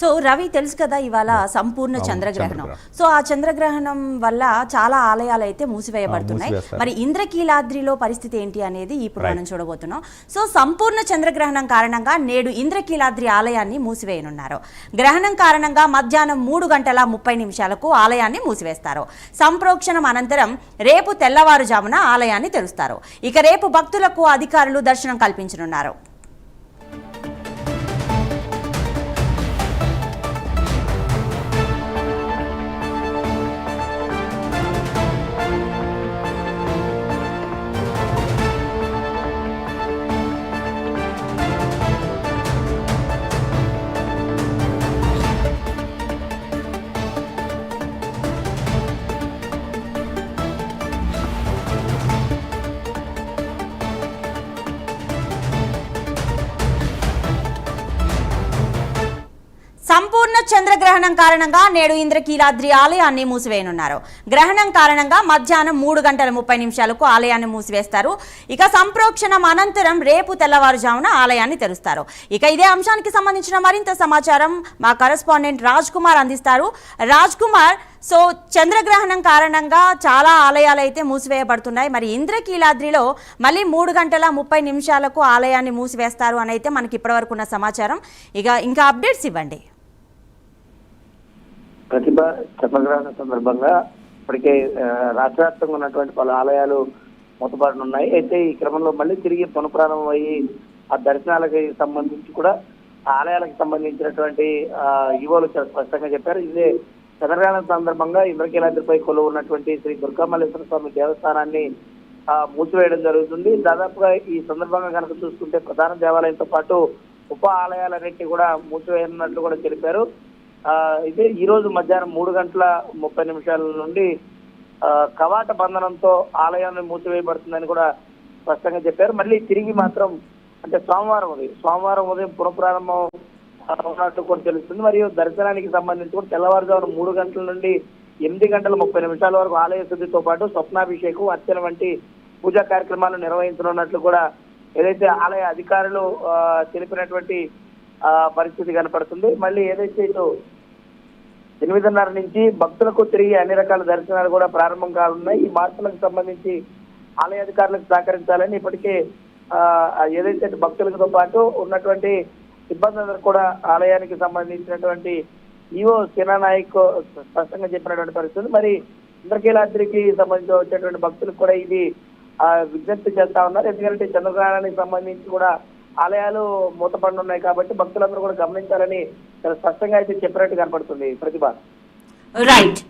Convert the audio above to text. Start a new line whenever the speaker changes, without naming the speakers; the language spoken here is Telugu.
సో రవి తెలుసు కదా ఇవాళ సంపూర్ణ చంద్రగ్రహణం. సో ఆ చంద్రగ్రహణం వల్ల చాలా ఆలయాలు అయితే మూసివేయబడుతున్నాయి. మరి ఇంద్రకీలాద్రిలో పరిస్థితి ఏంటి అనేది ఇప్పుడు మనం చూడబోతున్నాం. సో సంపూర్ణ చంద్రగ్రహణం కారణంగా నేడు ఇంద్రకీలాద్రి ఆలయాన్ని మూసివేయనున్నారు. గ్రహణం కారణంగా మధ్యాహ్నం 3:30 ఆలయాన్ని మూసివేస్తారు. సంప్రోక్షణం అనంతరం రేపు తెల్లవారుజామున ఆలయాన్ని తెరుస్తారు. ఇక రేపు భక్తులకు అధికారులు దర్శనం కల్పించనున్నారు. సంపూర్ణ చంద్రగ్రహణం కారణంగా నేడు ఇంద్రకీలాద్రి ఆలయాన్ని మూసివేయనున్నారు. గ్రహణం కారణంగా మధ్యాహ్నం 3:30 ఆలయాన్ని మూసివేస్తారు. ఇక సంప్రోక్షణం అనంతరం రేపు తెల్లవారుజామున ఆలయాన్ని తెరుస్తారు. ఇక ఇదే అంశానికి సంబంధించిన మరింత సమాచారం మా కరెస్పాండెంట్ రాజ్ కుమార్ అందిస్తారు. రాజ్ కుమార్, సో చంద్రగ్రహణం కారణంగా చాలా ఆలయాలు అయితే మూసివేయబడుతున్నాయి. మరి ఇంద్రకీలాద్రిలో మళ్ళీ 3:30 ఆలయాన్ని మూసివేస్తారు అని అయితే మనకి ఇప్పటివరకు ఉన్న సమాచారం. ఇంకా అప్డేట్స్ ఇవ్వండి.
ప్రతిభ చంద్రగ్రహణ సందర్భంగా ఇప్పటికే రాష్ట్ర వ్యాప్తంగా ఉన్నటువంటి పలు ఆలయాలు మూతపడనున్నాయి. అయితే ఈ క్రమంలో మళ్ళీ తిరిగి పునఃప్రారంభం అయ్యి ఆ దర్శనాలకి సంబంధించి కూడా ఆలయాలకు సంబంధించినటువంటి ఈవోలు చాలా స్పష్టంగా చెప్పారు. ఇదే చంద్రగ్రహణం సందర్భంగా ఇంద్రకీలాద్రిపై కొలువు ఉన్నటువంటి శ్రీ దుర్గామల్లేశ్వర స్వామి దేవస్థానాన్ని మూసివేయడం జరుగుతుంది. దాదాపుగా ఈ సందర్భంగా కనుక చూసుకుంటే ప్రధాన దేవాలయంతో పాటు ఉప ఆలయాలన్నింటినీ కూడా మూసివేయనున్నట్లు కూడా తెలిపారు. అయితే ఈ రోజు మధ్యాహ్నం 3:30 నుండి కవాట బంధనంతో ఆలయాన్ని మూసివేయబడుతుందని కూడా స్పష్టంగా చెప్పారు. మళ్ళీ తిరిగి మాత్రం అంటే సోమవారం ఉదయం పునఃప్రారంభం ఉన్నట్టు కూడా తెలుస్తుంది. మరియు దర్శనానికి సంబంధించి కూడా తెల్లవారుజామున 3 గంటల నుండి 8:30 వరకు ఆలయ శుద్ధితో పాటు స్వప్నాభిషేకం, అర్చన వంటి పూజా కార్యక్రమాలు నిర్వహించనున్నట్లు కూడా ఏదైతే ఆలయ అధికారులు తెలిపినటువంటి పరిస్థితి కనపడుతుంది. మళ్ళీ ఏదైతే ఇటు 8:30 నుంచి భక్తులకు తిరిగి అన్ని రకాల దర్శనాలు కూడా ప్రారంభం కానున్నాయి. ఈ మార్పులకు సంబంధించి ఆలయ అధికారులకు సహకరించాలని ఇప్పటికే ఏదైతే భక్తులతో పాటు ఉన్నటువంటి సిబ్బంది కూడా ఆలయానికి సంబంధించినటువంటి ఈవో సేనానాయక్ స్పష్టంగా చెప్పినటువంటి పరిస్థితి. మరి ఇంద్రకీలాద్రికి సంబంధించి వచ్చేటువంటి భక్తులకు కూడా ఇది విజ్ఞప్తి చేస్తా ఉన్నారు. ఎందుకంటే చంద్రగ్రహణానికి సంబంధించి కూడా ఆలయాలు మూతపడున్నాయి కాబట్టి భక్తులందరూ కూడా గమనించాలని చాలా స్పష్టంగా అయితే చెప్పినట్టు కనపడుతుంది. ప్రతిభ
రైట్.